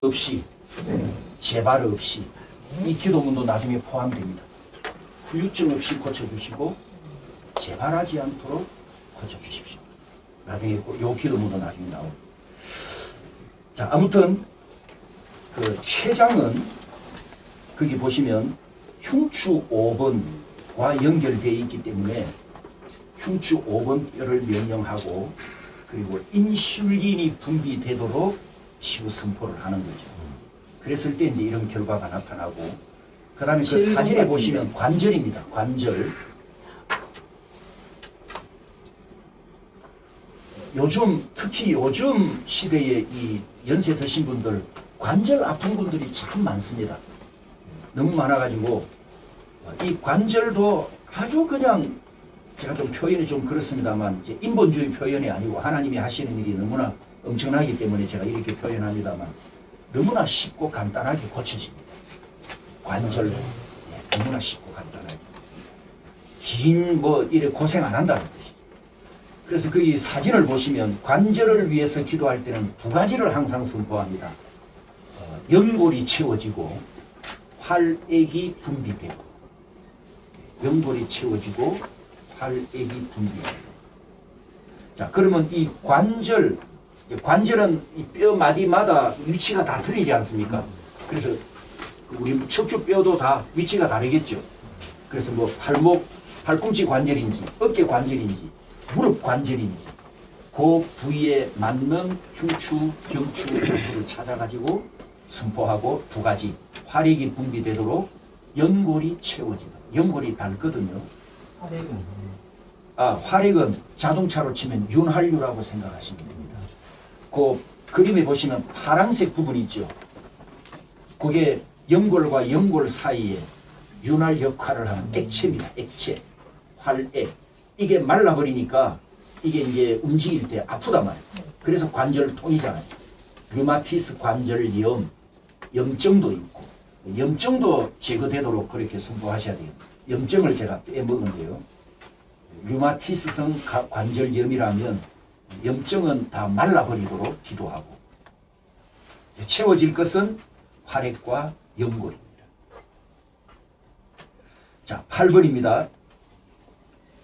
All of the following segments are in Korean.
없이 재발 없이 이 기도문도 나중에 포함됩니다. 후유증 없이 고쳐주시고 재발하지 않도록 고쳐주십시오. 나중에 요 기도문도 나중에 나옵니다. 자, 아무튼 그 췌장은 거기 보시면 흉추 5번과 연결되어 있기 때문에 흉추 5번 뼈를 명령하고 그리고 인슐린이 분비되도록 치유 선포를 하는 거죠. 그랬을 때 이제 이런 결과가 나타나고, 그 다음에 그 사진에 보시면 관절입니다. 관절. 특히 요즘 시대에 이 연세 드신 분들, 관절 아픈 분들이 참 많습니다. 너무 많아가지고, 이 관절도 아주 그냥, 제가 좀 표현이 좀 그렇습니다만, 이제 인본주의 표현이 아니고 하나님이 하시는 일이 너무나 엄청나기 때문에 제가 이렇게 표현합니다만, 너무나 쉽고 간단하게 고쳐집니다. 관절도 너무나 쉽고 간단하게. 이래 고생 안 한다는 뜻이죠. 그래서 거기 사진을 보시면 관절을 위해서 기도할 때는 두 가지를 항상 선포합니다. 연골이 채워지고 활액이 분비되고, 연골이 채워지고 활액이 분비되고. 자, 그러면 이 관절은 이 뼈 마디마다 위치가 다 틀리지 않습니까? 그래서 우리 척추뼈도 다 위치가 다르겠죠. 그래서 뭐 팔꿈치 관절인지 어깨 관절인지 무릎 관절인지 그 부위에 맞는 흉추, 경추, 고추를 찾아가지고 선포하고, 두 가지 활액이 분비되도록 연골이 채워지다. 연골이 닳거든요. 활액은 자동차로 치면 윤활유라고 생각하시면 됩니다. 그 그림에 보시면 파란색 부분이 있죠. 그게 연골과 연골 사이에 윤활 역할을 하는 액체입니다. 액체, 활액. 이게 말라버리니까 이게 이제 움직일 때 아프단 말이에요. 그래서 관절통이잖아요. 류마티스 관절염, 염증도 있고, 염증도 제거되도록 그렇게 선포하셔야 돼요. 염증을 제가 빼먹은데요. 류마티스성 관절염이라면 염증은 다 말라버리도록 기도하고, 채워질 것은 활액과 연골입니다. 자, 8번입니다.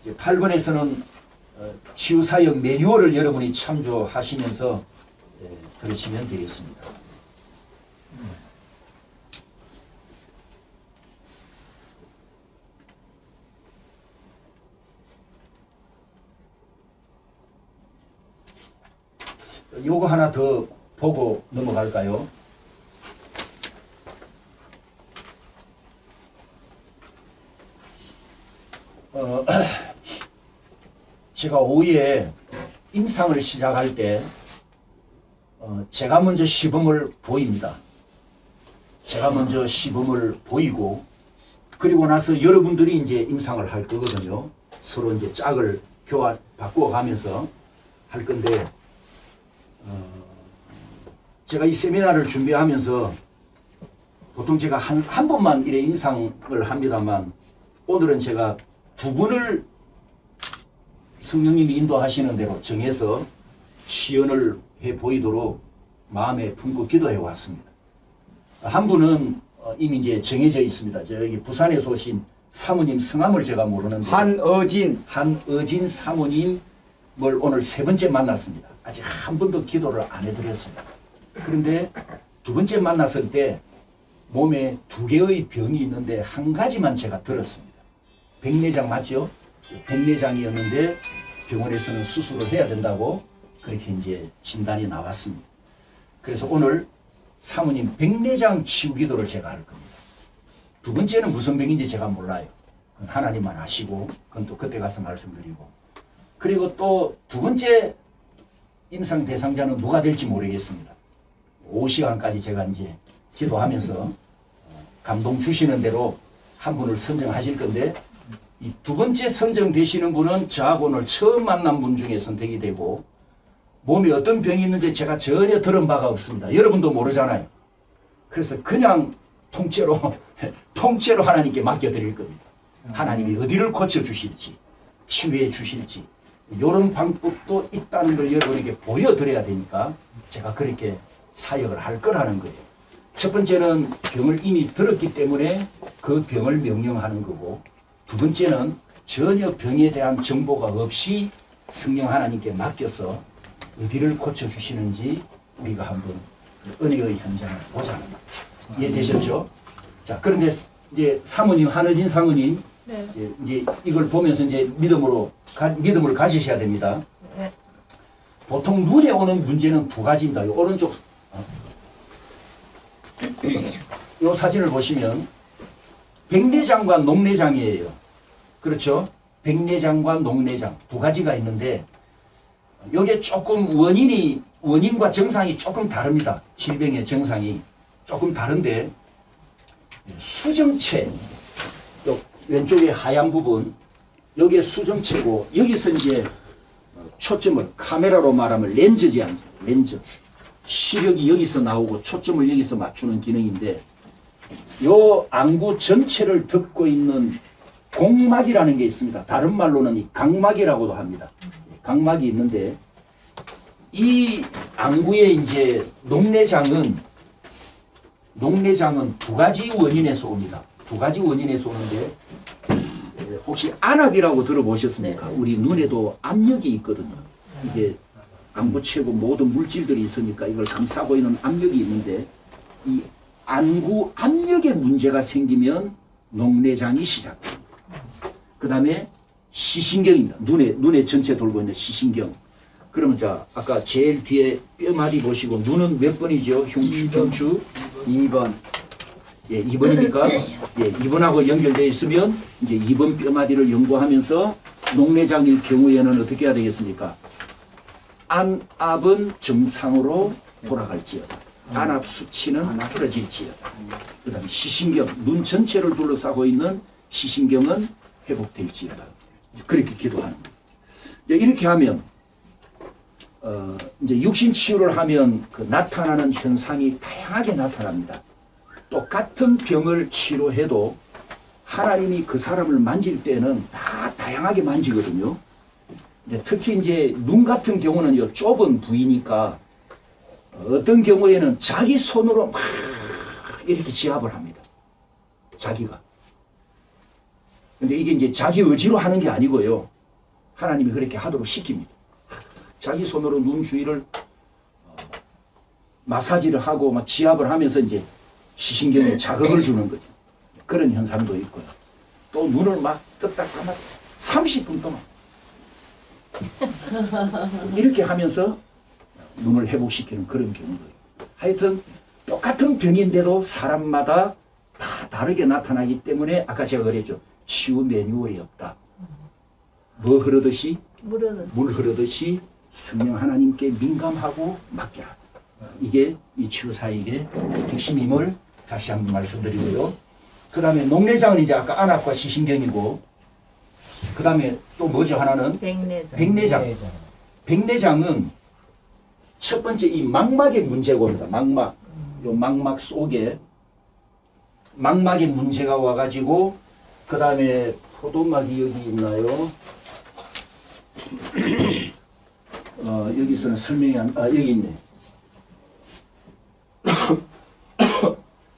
8번에서는 치유사역 매뉴얼을 여러분이 참조하시면서 들으시면 되겠습니다. 요거 하나 더 보고 넘어갈까요? 제가 오후에 임상을 시작할 때 제가 먼저 시범을 보입니다. 제가 먼저 시범을 보이고, 그리고 나서 여러분들이 이제 임상을 할 거거든요. 서로 이제 짝을 바꾸어 가면서 할 건데, 제가 이 세미나를 준비하면서 보통 제가 한 번만 이래 임상을 합니다만, 오늘은 제가 두 분을 성령님이 인도하시는 대로 정해서 시연을 해 보이도록 마음에 품고 기도해 왔습니다. 한 분은 이미 이제 정해져 있습니다. 저기 부산에서 오신 사모님 성함을 제가 모르는데, 한어진 사모님을 오늘 세 번째 만났습니다. 아직 한 번도 기도를 안 해드렸습니다. 그런데 두 번째 만났을 때 몸에 두 개의 병이 있는데 한 가지만 제가 들었습니다. 백내장 맞죠? 백내장이었는데 병원에서는 수술을 해야 된다고 그렇게 이제 진단이 나왔습니다. 그래서 오늘 사모님 백내장 치유 기도를 제가 할 겁니다. 두 번째는 무슨 병인지 제가 몰라요. 그건 하나님만 아시고, 그건 또 그때 가서 말씀드리고, 그리고 또 두 번째 임상 대상자는 누가 될지 모르겠습니다. 오후 시간까지 제가 이제 기도하면서 감동 주시는 대로 한 분을 선정하실 건데, 이 두 번째 선정되시는 분은 저하고 오늘 처음 만난 분 중에 선택이 되고, 몸에 어떤 병이 있는지 제가 전혀 들은 바가 없습니다. 여러분도 모르잖아요. 그래서 그냥 통째로 하나님께 맡겨드릴 겁니다. 하나님이 어디를 고쳐주실지, 치유해 주실지, 이런 방법도 있다는 걸 여러분에게 보여드려야 되니까 제가 그렇게 사역을 할 거라는 거예요. 첫 번째는 병을 이미 들었기 때문에 그 병을 명령하는 거고, 두 번째는 전혀 병에 대한 정보가 없이 성령 하나님께 맡겨서 어디를 고쳐주시는지 우리가 한번 은혜의 현장을 보자는 거예요. 이해되셨죠? 자, 그런데 이제 사모님, 한의진 사모님, 네. 이제 이걸 보면서 이제 믿음을 가지셔야 됩니다. 네. 보통 눈에 오는 문제는 두 가지입니다. 이 오른쪽, 이 사진을 보시면 백내장과 녹내장이에요. 그렇죠? 백내장과 녹내장 두 가지가 있는데, 이게 조금 원인과 정상이 조금 다릅니다. 질병의 정상이 조금 다른데, 수정체, 요 왼쪽에 하얀 부분, 여기에 수정체고, 여기서 이제 초점을, 카메라로 말하면 렌즈지 않죠. 렌즈. 시력이 여기서 나오고 초점을 여기서 맞추는 기능인데, 요 안구 전체를 덮고 있는 공막이라는 게 있습니다. 다른 말로는 이 각막이라고도 합니다. 각막이 있는데, 이 안구에 이제 녹내장은 두 가지 원인에서 옵니다. 두 가지 원인에서 오는데, 혹시 안압이라고 들어보셨습니까? 우리 눈에도 압력이 있거든요. 이게 안구체고 모든 물질들이 있으니까 이걸 감싸고 있는 압력이 있는데, 이 안구 압력에 문제가 생기면 녹내장이 시작됩니다. 그 다음에 시신경입니다. 눈에 전체 돌고 있는 시신경. 그러면 자, 아까 제일 뒤에 뼈마디 보시고, 눈은 몇 번이죠? 흉추, 경추? 2번. 예, 2번입니까? 예, 2번하고 연결되어 있으면 이제 2번 뼈마디를 연구하면서 녹내장일 경우에는 어떻게 해야 되겠습니까? 안압은 정상으로 돌아갈지어다. 안압 수치는 틀어질지어다. 그 다음에 시신경, 눈 전체를 둘러싸고 있는 시신경은 회복될지어다. 그렇게 기도하는 거예요. 이렇게 하면 이제 육신 치유를 하면 그 나타나는 현상이 다양하게 나타납니다. 똑같은 병을 치료해도 하나님이 그 사람을 만질 때는 다 다양하게 만지거든요. 특히 이제 눈 같은 경우는 요 좁은 부위니까 어떤 경우에는 자기 손으로 막 이렇게 지압을 합니다. 자기가. 근데 이게 이제 자기 의지로 하는 게 아니고요. 하나님이 그렇게 하도록 시킵니다. 자기 손으로 눈 주위를 마사지를 하고 막 지압을 하면서 이제 시신경에 자극을 주는 거죠. 그런 현상도 있고요. 또 눈을 막 떴다 감아 30분 동안 이렇게 하면서 눈을 회복시키는 그런 경우도 있고. 하여튼 똑같은 병인데도 사람마다 다 다르게 나타나기 때문에 아까 제가 그랬죠. 치유 매뉴얼이 없다. 뭐 흐르듯이? 물 흐르듯이 성령 하나님께 민감하고 맡겨라. 이게 이 치유사역의 핵심임을 다시 한번 말씀드리고요. 그 다음에 녹내장은 이제 아까 안압과 시신경이고, 그 다음에 또 뭐죠? 하나는 백내장. 백내장은 첫 번째 이 망막의 문제가 옵니다. 망막. 요 망막 속에 망막에 문제가 와가지고, 그 다음에 포도막이 여기 있나요? 여기서는 설명이 여기 있네.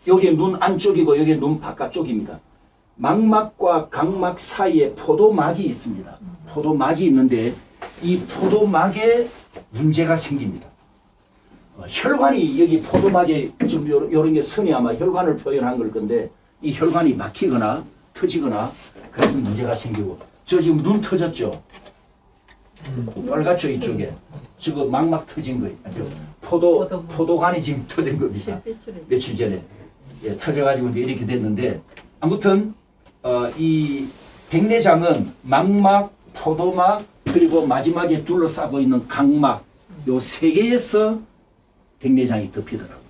여기 눈 안쪽이고 여기 눈 바깥쪽입니다. 망막과 각막 사이에 포도막이 있습니다. 포도막이 있는데 이 포도막에 문제가 생깁니다. 혈관이 여기 포도막에 좀 이런 게 선이 아마 혈관을 표현한 걸 건데, 이 혈관이 막히거나 터지거나 그래서 문제가 생기고, 저 지금 눈 터졌죠? 빨갛죠 이쪽에. 지금 망막 터진 거예요. 포도관이 지금 터진 겁니다. 며칠 전에. 예, 터져가지고 이제 이렇게 됐는데, 아무튼 이 백내장은 망막, 포도막, 그리고 마지막에 둘러싸고 있는 각막, 요 세 개에서 백내장이 덮이더라고요.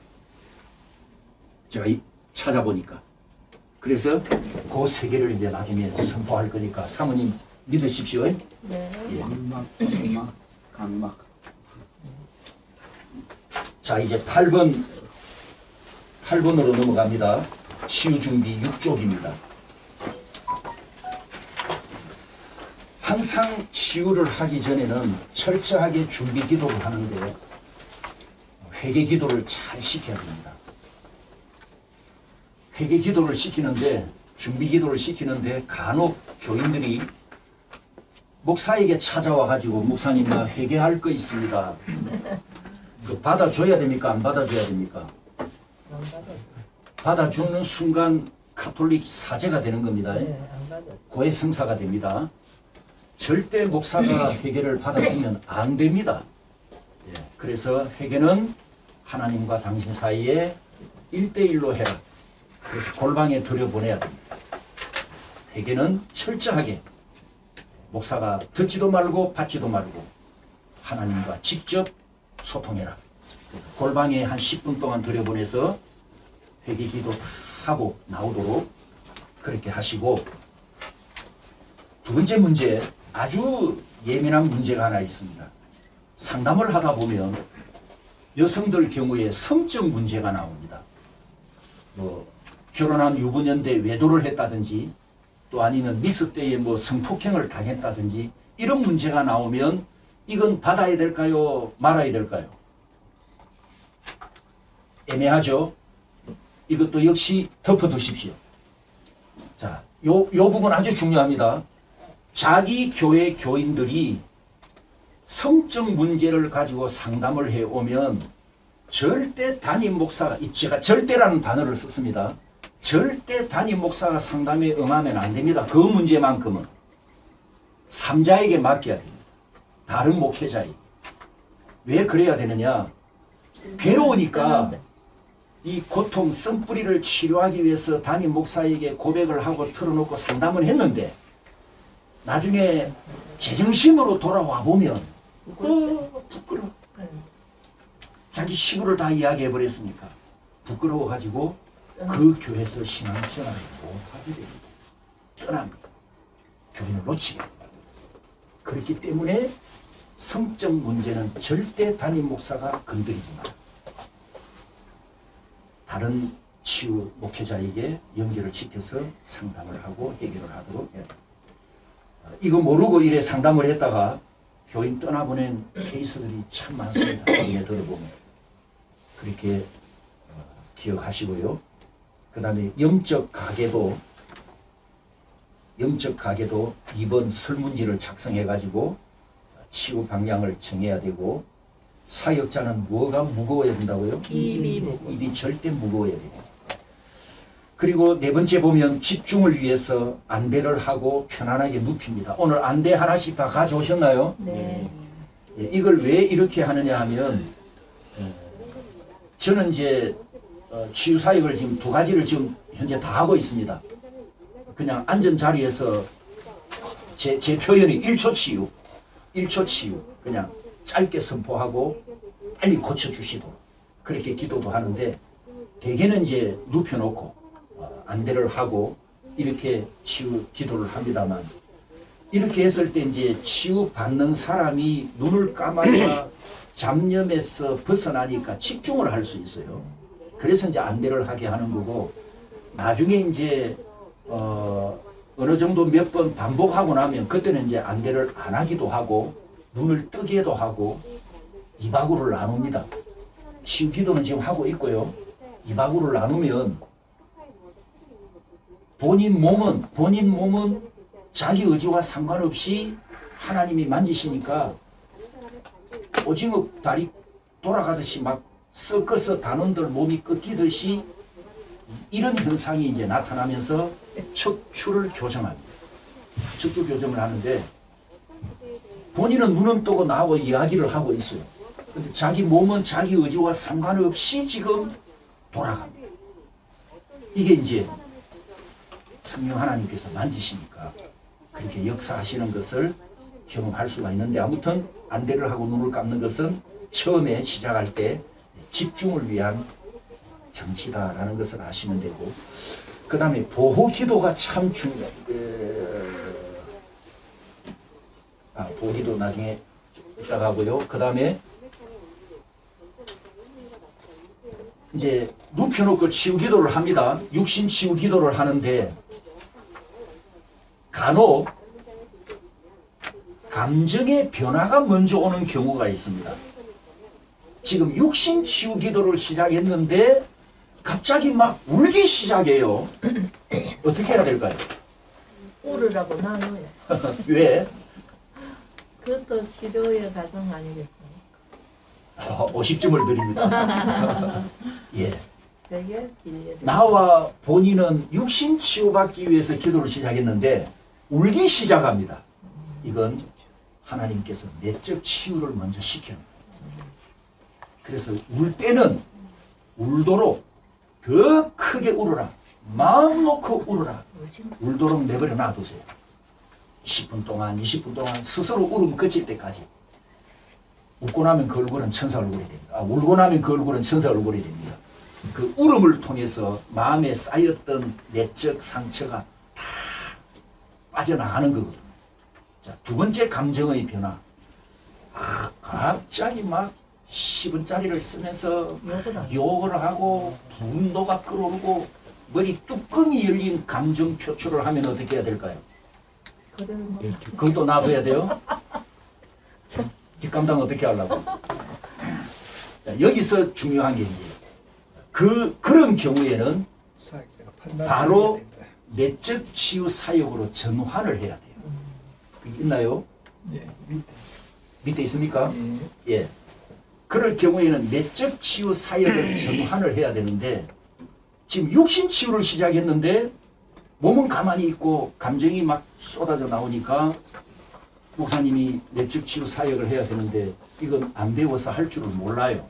제가 찾아보니까. 그래서 그 세 개를 이제 나중에 선포할 거니까 사모님 믿으십시오. 네. 예. 망막, 포도막, 각막. 자, 이제 8번으로 넘어갑니다. 치유 준비 6쪽입니다. 항상 치유를 하기 전에는 철저하게 준비 기도를 하는데, 회개 기도를 잘 시켜야 됩니다. 회개 기도를 시키는데, 준비 기도를 시키는데 간혹 교인들이 목사에게 찾아와 가지고 목사님 나 회개할 거 있습니다. 그 받아줘야 됩니까? 안 받아줘야 됩니까? 받아주는 순간 카톨릭 사제가 되는 겁니다. 고해 성사가 됩니다. 절대 목사가 회개를 받아주면 안 됩니다. 예, 그래서 회개는 하나님과 당신 사이에 1대1로 해라. 그래서 골방에 들여보내야 됩니다. 회개는 철저하게 목사가 듣지도 말고 받지도 말고 하나님과 직접 소통해라. 그래서 골방에 한 10분 동안 들여보내서 회개 기도 다 하고 나오도록 그렇게 하시고, 두 번째 문제, 아주 예민한 문제가 하나 있습니다. 상담을 하다 보면 여성들 경우에 성적 문제가 나옵니다. 뭐 결혼한 유부녀인데 외도를 했다든지, 또 아니면 미스 때에 뭐 성폭행을 당했다든지, 이런 문제가 나오면 이건 받아야 될까요? 말아야 될까요? 애매하죠? 이것도 역시 덮어두십시오. 자, 요 부분 아주 중요합니다. 자기 교회 교인들이 성적 문제를 가지고 상담을 해오면 절대 담임 목사가, 제가 절대라는 단어를 썼습니다. 절대 담임 목사가 상담에 응하면 안 됩니다. 그 문제만큼은 삼자에게 맡겨야 됩니다. 다른 목회자에게. 왜 그래야 되느냐? 괴로우니까 이 고통, 쓴뿌리를 치료하기 위해서 담임 목사에게 고백을 하고 털어놓고 상담을 했는데 나중에 제정신으로 돌아와 보면 부끄러워. 자기 시부를 다 이야기해버렸으니까 부끄러워가지고 그 교회에서 신앙생활을 못하게 됩니다. 떠납니다. 교인을 놓치게 됩니다. 그렇기 때문에 성적 문제는 절대 담임 목사가 건드리지 마라. 다른 치유 목회자에게 연결을 시켜서 상담을 하고 해결을 하도록 해야 됩니다. 이거 모르고 이래 상담을 했다가 교인 떠나보낸 케이스들이 참 많습니다. 나중에 들어보면. 그렇게 기억하시고요. 그 다음에 영적 가계도 2번 설문지를 작성해가지고 치유 방향을 정해야 되고, 사역자는 뭐가 무거워야 된다고요? 입이 절대 무거워야 됩니다. 그리고 네 번째 보면 집중을 위해서 안대를 하고 편안하게 눕힙니다. 오늘 안대 하나씩 다 가져오셨나요? 네. 예, 이걸 왜 이렇게 하느냐 하면, 저는 이제 치유 사역을 지금 2가지를 지금 현재 다 하고 있습니다. 그냥 앉은 자리에서 제 표현이 1초 치유, 1초 치유, 그냥 짧게 선포하고 빨리 고쳐주시도록 그렇게 기도도 하는데, 대개는 이제 눕혀놓고 안대를 하고 이렇게 치유 기도를 합니다만, 이렇게 했을 때 이제 치유 받는 사람이 눈을 감아야 잡념에서 벗어나니까 집중을 할 수 있어요. 그래서 이제 안대를 하게 하는 거고, 나중에 이제 어느 정도 몇 번 반복하고 나면 그때는 이제 안대를 안 하기도 하고 눈을 뜨게도 하고 2박으로 나눕니다. 치유 기도는 지금 하고 있고요. 2박으로 나누면 본인 몸은 자기 의지와 상관없이 하나님이 만지시니까 오징어 다리 돌아가듯이 막 섞어서 단원들 몸이 꺾이듯이 이런 현상이 이제 나타나면서 척추를 교정합니다. 척추 교정을 하는데 본인은 눈은 뜨고 나하고 이야기를 하고 있어요. 근데 자기 몸은 자기 의지와 상관없이 지금 돌아갑니다. 이게 이제 성령 하나님께서 만지시니까 그렇게 역사하시는 것을 경험할 수가 있는데, 아무튼 안대를 하고 눈을 감는 것은 처음에 시작할 때 집중을 위한 장치다라는 것을 아시면 되고, 그 다음에 보호 기도가 참 중요해요. 보호 기도 나중에 이따가 하고요. 그 다음에 이제 눕혀놓고 치유 기도를 합니다. 육신 치유 기도를 하는데 간혹 감정의 변화가 먼저 오는 경우가 있습니다. 지금 육신 치유 기도를 시작했는데 갑자기 막 울기 시작해요. 어떻게 해야 될까요? 울으라고 나눠요. 왜? 그것도 치료의 과정 아니겠습니까? 50점을 드립니다. 예. 되게 길게. 나와 본인은 육신 치유받기 위해서 기도를 시작했는데 울기 시작합니다. 이건 하나님께서 내적 치유를 먼저 시키는 거예요. 그래서 울 때는 울도록 더 크게 울어라. 마음 놓고 울어라. 울도록 내버려 놔두세요. 10분 동안 20분 동안 스스로 울음 그칠 때까지. 웃고 나면 그 얼굴은 천사 얼굴이 됩니다. 울고 나면 그 얼굴은 천사 얼굴이 됩니다. 그 울음을 통해서 마음에 쌓였던 내적 상처가 다 빠져나가는 거거든요. 자, 두 번째 감정의 변화. 갑자기 막 10원짜리를 쓰면서 욕을 하고 분노가 끓어오르고 머리 뚜껑이 열린 감정 표출을 하면 어떻게 해야 될까요? 그것도 놔둬야 돼요? 뒷감당 어떻게 하려고? 자, 여기서 중요한 게 이제 그런 경우에는 바로 내적 치유 사역으로 전환을 해야 돼요. 그게 있나요? 예, 밑에 있습니까? 예. 예. 그럴 경우에는 내적 치유 사역을 전환을 해야 되는데 지금 육신 치유를 시작했는데 몸은 가만히 있고 감정이 막 쏟아져 나오니까 목사님이 내적 치유 사역을 해야 되는데 이건 안 배워서 할 줄을 몰라요.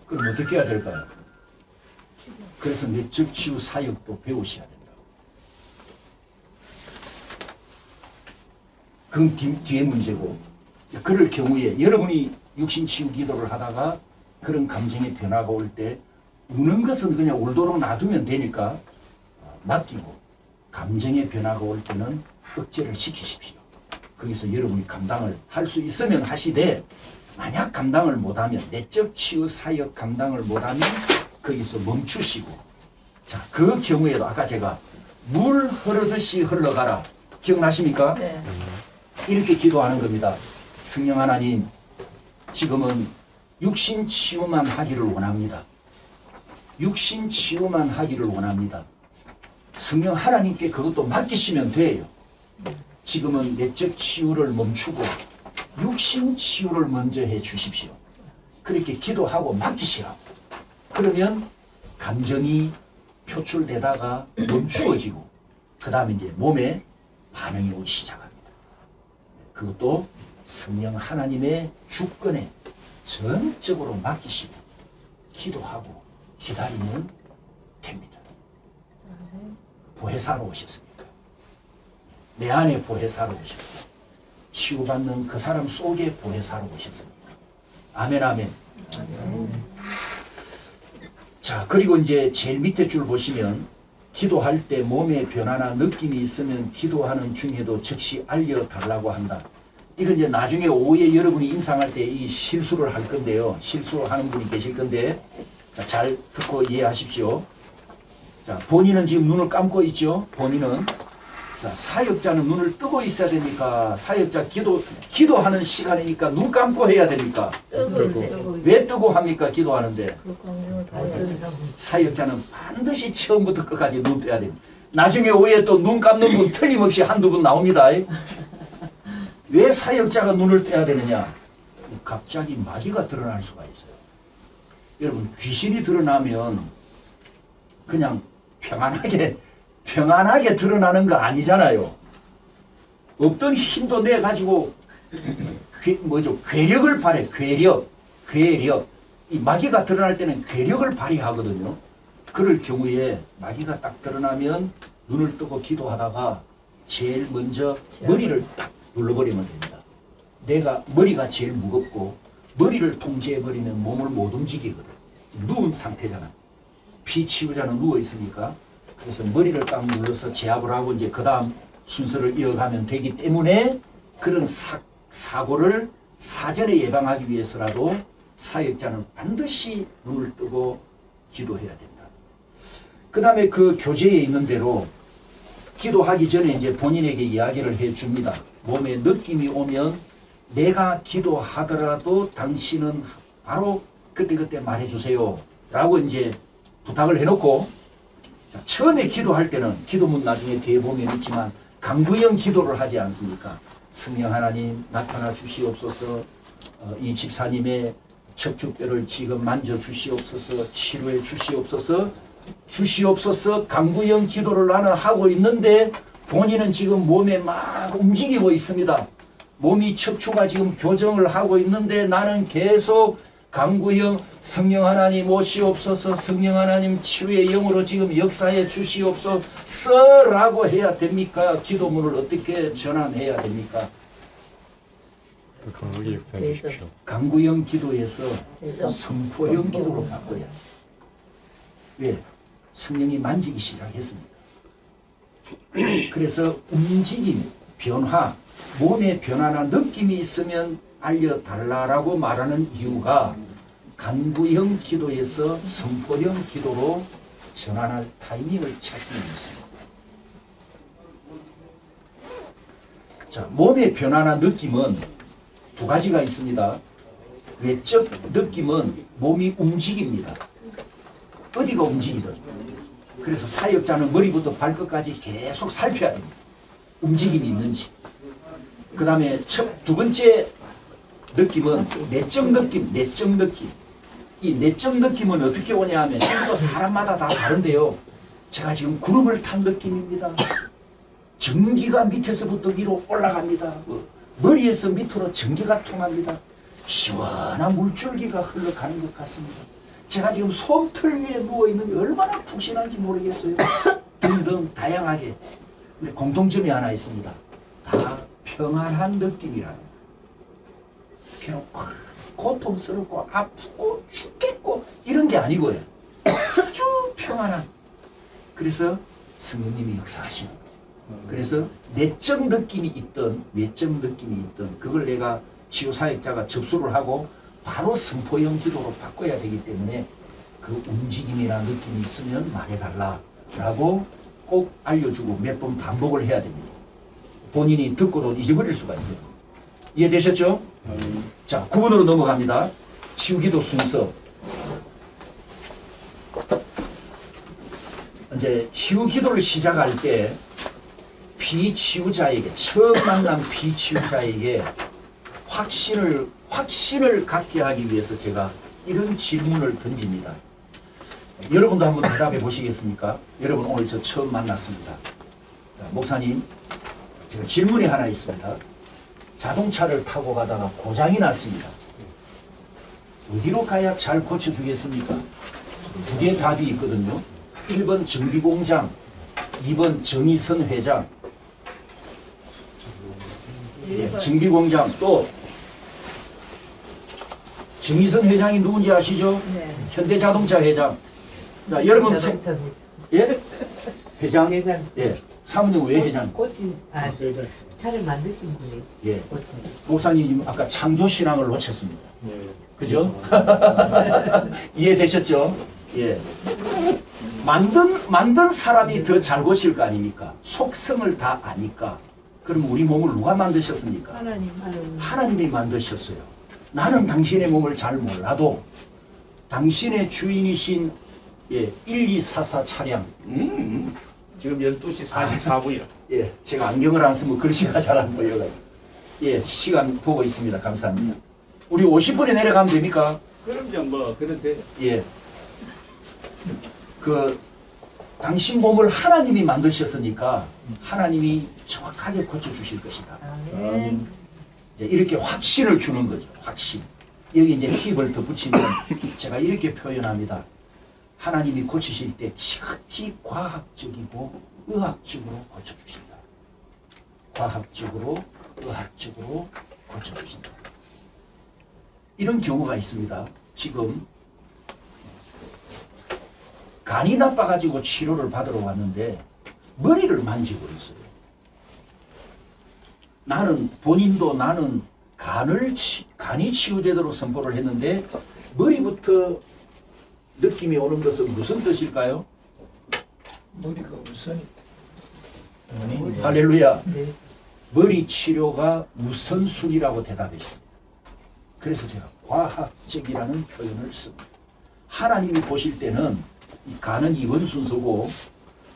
그럼 어떻게 해야 될까요? 그래서 내적 치유 사역도 배우셔야 된다고. 그건 뒤에 문제고, 그럴 경우에 여러분이 육신 치유 기도를 하다가 그런 감정의 변화가 올 때 우는 것은 그냥 울도록 놔두면 되니까 맡기고, 감정의 변화가 올 때는 억제를 시키십시오. 거기서 여러분이 감당을 할 수 있으면 하시되, 만약 감당을 못하면, 내적 치유 사역 감당을 못하면 거기서 멈추시고, 자, 그 경우에도 아까 제가 물 흐르듯이 흘러가라 기억나십니까? 네. 이렇게 기도하는 겁니다. 성령 하나님, 지금은 육신 치유만 하기를 원합니다. 육신 치유만 하기를 원합니다. 성령 하나님께 그것도 맡기시면 돼요. 지금은 내적 치유를 멈추고 육신 치유를 먼저 해 주십시오. 그렇게 기도하고 맡기시라고. 그러면 감정이 표출되다가 멈추어지고 그 다음에 이제 몸에 반응이 오기 시작합니다. 그것도 성령 하나님의 주권에 전적으로 맡기시고 기도하고 기다리면 됩니다. 보혜사로 오셨습니까? 내 안에 보혜사로 오셨고 치유받는 그 사람 속에 보혜사로 오셨습니까? 아멘, 아멘. 자, 그리고 이제 제일 밑에 줄 보시면 기도할 때 몸에 변화나 느낌이 있으면 기도하는 중에도 즉시 알려달라고 한다. 이건 이제 나중에 오후에 여러분이 임상할 때 이 실수를 할 건데요. 실수하는 분이 계실 건데, 자, 잘 듣고 이해하십시오. 자, 본인은 지금 눈을 감고 있죠. 본인은. 자, 사역자는 눈을 뜨고 있어야 됩니까? 사역자 기도하는 시간이니까 눈 감고 해야 됩니까? 왜 뜨고 합니까? 기도하는데. 사역자는 반드시 처음부터 끝까지 눈 떠야 됩니다. 나중에 오후에 또 눈 감는 분 틀림없이 한두 분 나옵니다. 왜 사역자가 눈을 떼야 되느냐? 갑자기 마귀가 드러날 수가 있어요. 여러분, 귀신이 드러나면 그냥 평안하게 드러나는 거 아니잖아요. 없던 힘도 내 가지고 괴력을 발휘해. 괴력. 이 마귀가 드러날 때는 괴력을 발휘하거든요. 그럴 경우에 마귀가 딱 드러나면 눈을 뜨고 기도하다가 제일 먼저 머리를 딱 눌러버리면 됩니다. 내가 머리가 제일 무겁고 머리를 통제해버리면 몸을 못 움직이거든. 누운 상태잖아. 피치유자는 누워 있으니까. 그래서 머리를 딱 눌러서 제압을 하고 이제 그 다음 순서를 이어가면 되기 때문에 그런 사고를 사전에 예방하기 위해서라도 사역자는 반드시 눈을 뜨고 기도해야 된다. 그 다음에 그 교재에 있는 대로 기도하기 전에 이제 본인에게 이야기를 해 줍니다. 몸에 느낌이 오면 내가 기도하더라도 당신은 바로 그때그때 말해 주세요. 라고 이제 부탁을 해놓고, 자, 처음에 기도할 때는 기도문 나중에 뒤에 보면 있지만 강구형 기도를 하지 않습니까? 성령 하나님 나타나 주시옵소서. 이 집사님의 척추뼈를 지금 만져 주시옵소서. 치료해 주시옵소서. 주시옵소서. 강구형 기도를 나는 하고 있는데 본인은 지금 몸에 막 움직이고 있습니다. 몸이 척추가 지금 교정을 하고 있는데 나는 계속 강구형 성령 하나님 오시옵소서. 성령 하나님 치유의 영으로 지금 역사해 주시옵소서라고 해야 됩니까? 기도문을 어떻게 전환해야 됩니까? 강하게 역사해 주십시오. 강구형 기도에서 선포형 기도로 바꿔야지. 왜? 성령이 만지기 시작했습니다. 그래서 움직임, 변화, 몸의 변화나 느낌이 있으면 알려달라고 말하는 이유가 간구형 기도에서 선포형 기도로 전환할 타이밍을 찾기 위해서입니다. 자, 몸의 변화나 느낌은 두 가지가 있습니다. 외적 느낌은 몸이 움직입니다. 어디가 움직이든. 그래서 사역자는 머리부터 발끝까지 계속 살펴야 됩니다. 움직임이 있는지. 그 다음에 두 번째 느낌은 내적 느낌, 내적 느낌. 이 내적 느낌은 어떻게 오냐 하면 또 사람마다 다 다른데요. 제가 지금 구름을 탄 느낌입니다. 전기가 밑에서부터 위로 올라갑니다. 머리에서 밑으로 전기가 통합니다. 시원한 물줄기가 흘러가는 것 같습니다. 제가 지금 솜털 위에 누워있는 게 얼마나 푹신한지 모르겠어요. 등등 다양하게. 근데 공통점이 하나 있습니다. 다 평안한 느낌이라는 거예요. 그냥 고통스럽고 아프고 죽겠고 이런 게 아니고요. 아주 평안한. 그래서 성령님이 역사하시는 거예요. 그래서 내적 느낌이 있든 외적 느낌이 있든 그걸 내가 치유사역자가 접수를 하고 바로 선포형 기도로 바꿔야 되기 때문에 그 움직임이나 느낌이 있으면 말해달라라고 꼭 알려주고 몇 번 반복을 해야 됩니다. 본인이 듣고도 잊어버릴 수가 있어요. 이해되셨죠? 자, 9번으로 넘어갑니다. 치유기도 순서. 이제 치유기도를 시작할 때 비치유자에게, 처음 만난 비치유자에게 확신을 갖게 하기 위해서 제가 이런 질문을 던집니다. 여러분도 한번 대답해 보시겠습니까? 여러분 오늘 저 처음 만났습니다. 자, 목사님, 제가 질문이 하나 있습니다. 자동차를 타고 가다가 고장이 났습니다. 어디로 가야 잘 고쳐주겠습니까? 두 개의 답이 있거든요. 1번 정비공장, 2번 정의선 회장. 네, 정비공장. 또 정의선 회장이 누군지 아시죠? 네. 현대자동차 회장. 자, 여러분 예? 회장? 회장. 예. 사모님 왜 회장? 꽃이 차를 만드신 분이 예. 꽃이. 목사님 지금 아까 창조신앙을 놓쳤습니다. 네. 그죠? 이해되셨죠? 예. 만든 사람이 더 잘 고칠 거 아닙니까? 속성을 다 아니까. 그럼 우리 몸을 누가 만드셨습니까? 하나님. 하나님이 만드셨어요. 나는 당신의 몸을 잘 몰라도 당신의 주인이신 1244 차량. 지금 12시 44분이요. 예, 제가 안경을 안 쓰면 글씨가 잘 안 보여가지고. 예, 시간 보고 있습니다. 감사합니다. 우리 50분에 내려가면 됩니까? 그럼요, 뭐, 그런데. 예. 당신 몸을 하나님이 만드셨으니까 하나님이 정확하게 고쳐주실 것이다. 아멘. 이제 이렇게 확신을 주는 거죠. 확신. 여기 이제 팁을 더 붙이면 제가 이렇게 표현합니다. 하나님이 고치실 때 지극히 과학적이고 의학적으로 고쳐주신다. 과학적으로 의학적으로 고쳐주신다. 이런 경우가 있습니다. 지금 간이 나빠가지고 치료를 받으러 왔는데 머리를 만지고 있어요. 본인도 나는 간이 치유되도록 선포를 했는데 머리부터 느낌이 오는 것은 무슨 뜻일까요? 머리가 우선이 할렐루야. 네. 머리 치료가 우선순위라고 대답했습니다. 그래서 제가 과학적이라는 표현을 씁니다. 하나님이 보실 때는 이 간은 2번 순서고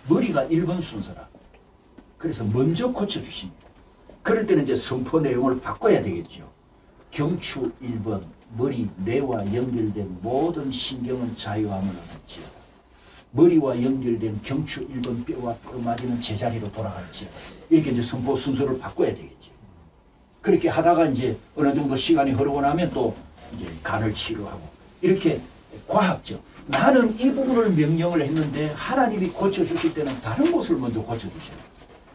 머리가 1번 순서라. 그래서 먼저 고쳐주십니다. 그럴 때는 이제 선포 내용을 바꿔야 되겠죠. 경추 1번 머리 뇌와 연결된 모든 신경은 자유함을 얻을지어다. 머리와 연결된 경추 1번 뼈와 뼈마디는 제자리로 돌아갈지어다. 이렇게 이제 선포 순서를 바꿔야 되겠죠. 그렇게 하다가 이제 어느 정도 시간이 흐르고 나면 또 이제 간을 치료하고 이렇게 과학적. 나는 이 부분을 명령을 했는데 하나님이 고쳐주실 때는 다른 곳을 먼저 고쳐주셔요.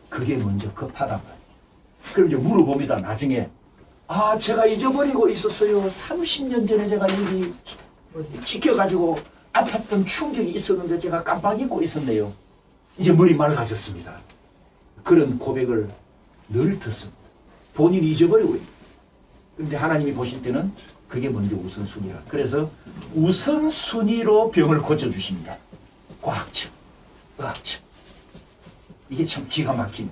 그게 먼저 급하단 말이에요. 그럼 이제 물어봅니다. 나중에 아 제가 잊어버리고 있었어요. 30년 전에 제가 여기 찍혀가지고 아팠던 충격이 있었는데 제가 깜빡 잊고 있었네요. 이제 머리 맑아졌습니다. 그런 고백을 늘 듣습니다. 본인이 잊어버리고 있어요. 그런데 하나님이 보실 때는 그게 먼저 우선순위라. 그래서 우선순위로 병을 고쳐주십니다. 과학적, 의학적. 이게 참 기가 막힌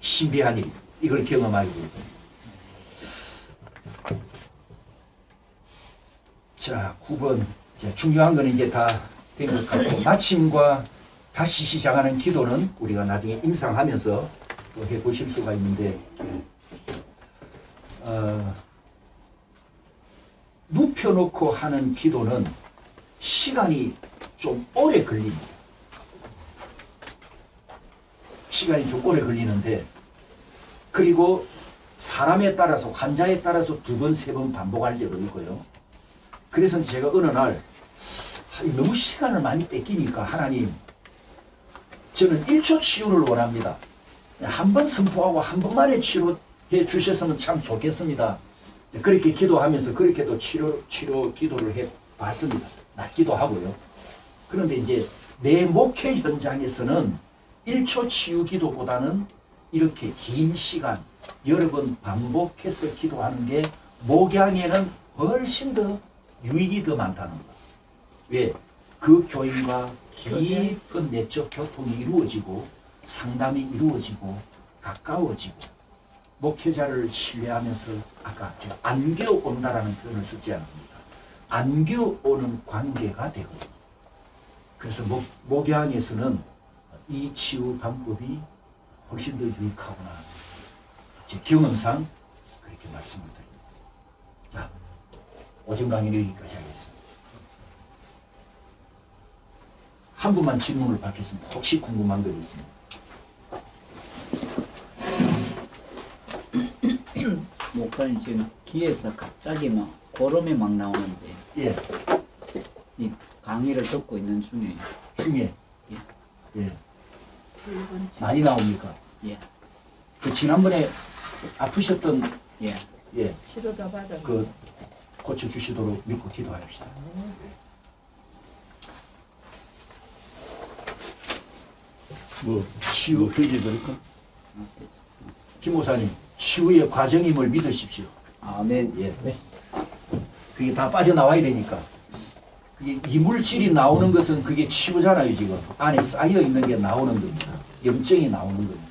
신비한 일. 이걸 경험하게 됩니다. 자, 9번. 자, 중요한 건 이제 다 된 것 같고, 마침과 다시 시작하는 기도는 우리가 나중에 임상하면서 또 해보실 수가 있는데, 눕혀놓고 하는 기도는 시간이 좀 오래 걸립니다. 시간이 좀 오래 걸리는데, 그리고 사람에 따라서, 환자에 따라서 2번, 3번 반복할 때도 있고요. 그래서 제가 어느 날 너무 시간을 많이 뺏기니까 하나님, 저는 1초 치유를 원합니다. 한 번 선포하고 한 번만에 치료해 주셨으면 참 좋겠습니다. 그렇게 기도하면서 그렇게도 치료 기도를 해 봤습니다. 낫기도 하고요. 그런데 이제 내 목회 현장에서는 1초 치유 기도보다는 이렇게 긴 시간 여러 번 반복해서 기도하는 게 목양에는 훨씬 더 유익이 더 많다는 거. 왜? 그 교인과 깊은 내적 교통이 이루어지고 상담이 이루어지고 가까워지고 목회자를 신뢰하면서 아까 제가 안겨온다라는 표현을 쓰지 않습니까? 안겨오는 관계가 되거든요. 그래서 목양에서는 이 치유 방법이 훨씬 더 유익하구나. 제 경험상 그렇게 말씀을 드립니다. 자, 오전 강의는 여기까지 하겠습니다. 한 분만 질문을 받겠습니다. 혹시 궁금한 거 있습니다. 목사님 지금 귀에서 갑자기 막 고름이 막 나오는데 예, 이 강의를 듣고 있는 중에 중에 예. 예, 많이 나옵니까? 예, 그 지난번에 아프셨던 예. 예, 치료 다 받아. 그 고쳐 주시도록 믿고 기도합시다. 뭐 치유 표지 드릴까? 아, 됐어. 김 목사님, 치유의 과정임을 믿으십시오. 아멘. 예, 그게 다 빠져나와야 되니까. 그게 이물질이 나오는 것은 그게 치유잖아요. 지금 안에 쌓여 있는 게 나오는 겁니다. 염증이 나오는 겁니다.